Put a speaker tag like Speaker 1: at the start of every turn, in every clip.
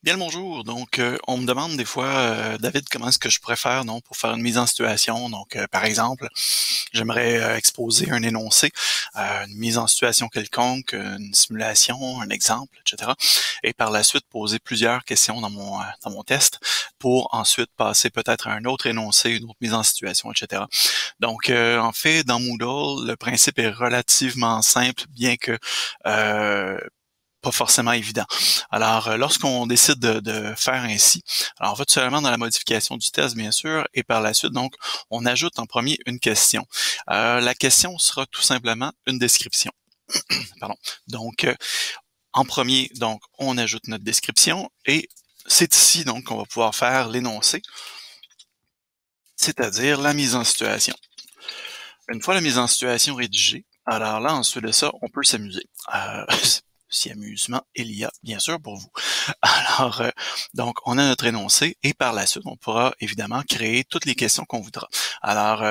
Speaker 1: Bien le bonjour. Donc, on me demande des fois, David, comment est-ce que je pourrais faire, non, pour faire une mise en situation. Donc, par exemple, j'aimerais exposer un énoncé, une mise en situation quelconque, une simulation, un exemple, etc. Et par la suite, poser plusieurs questions dans mon test pour ensuite passer peut-être à un autre énoncé, une autre mise en situation, etc. Donc, en fait, dans Moodle, le principe est relativement simple, bien que pas forcément évident. Alors, lorsqu'on décide de faire ainsi, alors on va tout simplement dans la modification du test, bien sûr, et par la suite, donc, on ajoute en premier une question. La question sera tout simplement une description. Pardon. Donc, en premier, donc, on ajoute notre description et c'est ici, donc, qu'on va pouvoir faire l'énoncé, c'est-à-dire la mise en situation. Une fois la mise en situation rédigée, alors là, ensuite de ça, on peut s'amuser. Si amusement il y a, bien sûr, pour vous. Alors, donc, on a notre énoncé et par la suite, on pourra évidemment créer toutes les questions qu'on voudra. Alors,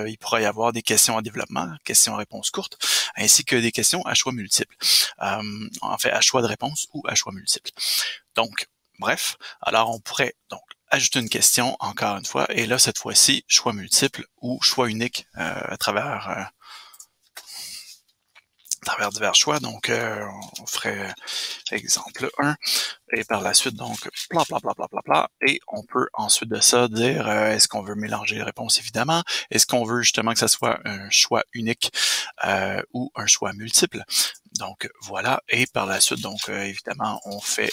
Speaker 1: il pourra y avoir des questions en développement, questions à réponse courte, ainsi que des questions à choix multiples. En fait, à choix de réponse ou à choix multiples. Donc, bref, alors on pourrait donc ajouter une question encore une fois, et là, cette fois-ci, choix multiple ou choix unique à travers divers choix. Donc, on ferait exemple 1, et par la suite, donc, bla, bla, bla, bla, bla, bla, et on peut ensuite de ça dire, est-ce qu'on veut mélanger les réponses, évidemment, est-ce qu'on veut justement que ça soit un choix unique ou un choix multiple. Donc, voilà, et par la suite, donc, évidemment, on fait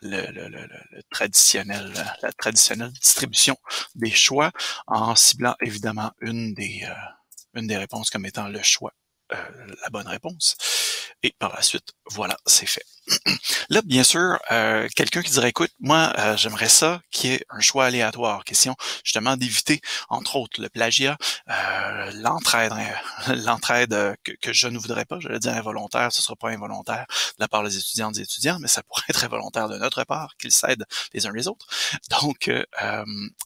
Speaker 1: le traditionnel, la traditionnelle distribution des choix en ciblant évidemment une des réponses comme étant le choix, la bonne réponse. Et par la suite, voilà, c'est fait. Là, bien sûr, quelqu'un qui dirait, écoute, moi, j'aimerais ça qu'il y ait un choix aléatoire, question justement d'éviter, entre autres, le plagiat, l'entraide, l'entraide que je ne voudrais pas, je vais dire involontaire, ce sera pas involontaire de la part des étudiantes et étudiants, mais ça pourrait être involontaire de notre part, qu'ils s'aident les uns les autres. Donc,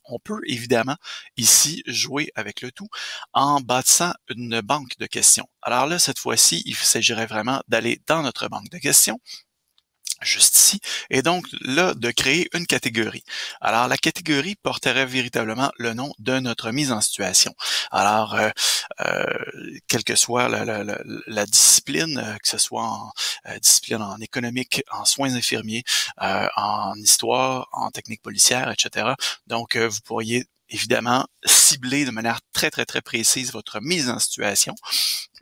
Speaker 1: on peut évidemment ici jouer avec le tout en bâtissant une banque de questions. Alors là, cette fois-ci, il s'agirait vraiment d'aller dans notre banque de questions, juste ici, et donc là, de créer une catégorie. Alors, la catégorie porterait véritablement le nom de notre mise en situation. Alors, euh, quelle que soit la discipline, que ce soit en discipline en économique, en soins infirmiers, en histoire, en technique policière, etc. Donc, vous pourriez évidemment cibler de manière très, très, très précise votre mise en situation.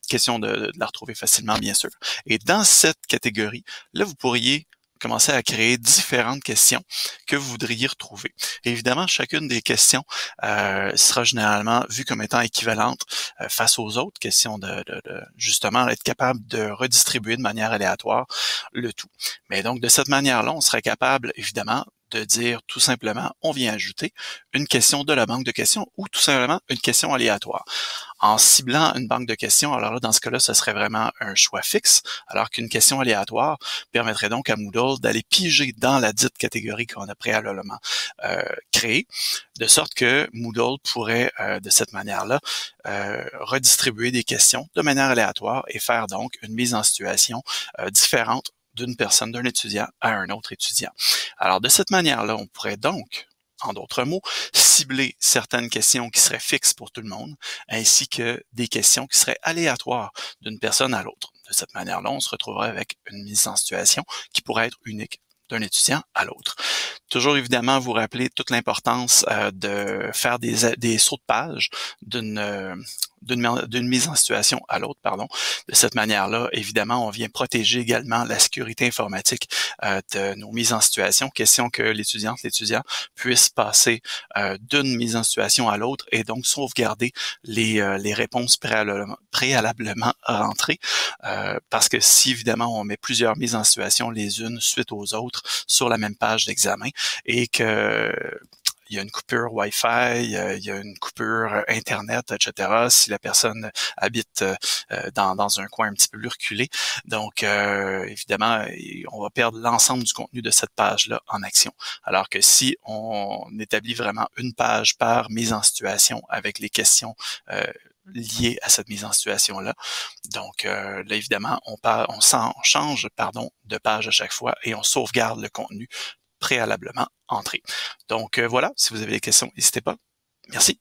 Speaker 1: Question de la retrouver facilement, bien sûr. Et dans cette catégorie, là, vous pourriez commencer à créer différentes questions que vous voudriez retrouver. Et évidemment, chacune des questions sera généralement vue comme étant équivalente face aux autres questions justement être capable de redistribuer de manière aléatoire le tout. Mais donc, de cette manière-là, on serait capable, évidemment, de dire tout simplement, on vient ajouter une question de la banque de questions ou tout simplement une question aléatoire en ciblant une banque de questions. Alors là, dans ce cas-là, ce serait vraiment un choix fixe, alors qu'une question aléatoire permettrait donc à Moodle d'aller piger dans la dite catégorie qu'on a préalablement créée, de sorte que Moodle pourrait, de cette manière-là, redistribuer des questions de manière aléatoire et faire donc une mise en situation différente d'une personne, d'un étudiant à un autre étudiant. Alors, de cette manière-là, on pourrait donc, en d'autres mots, cibler certaines questions qui seraient fixes pour tout le monde, ainsi que des questions qui seraient aléatoires d'une personne à l'autre. De cette manière-là, on se retrouverait avec une mise en situation qui pourrait être unique d'un étudiant à l'autre. Toujours évidemment vous rappeler toute l'importance de faire des sauts de page d'une mise en situation à l'autre, pardon. De cette manière-là, évidemment, on vient protéger également la sécurité informatique de nos mises en situation, question que l'étudiant puisse passer d'une mise en situation à l'autre et donc sauvegarder les réponses préalablement rentrées. Parce que si évidemment on met plusieurs mises en situation les unes suite aux autres sur la même page d'examen, et que il y a une coupure Wi-Fi, il y a une coupure Internet, etc. Si la personne habite dans un coin un petit peu plus reculé. Donc, évidemment, on va perdre l'ensemble du contenu de cette page-là en action. Alors que si on établit vraiment une page par mise en situation avec les questions liées à cette mise en situation-là, donc là, évidemment, on change de page à chaque fois et on sauvegarde le contenu préalablement entrés. Donc voilà, si vous avez des questions, n'hésitez pas. Merci.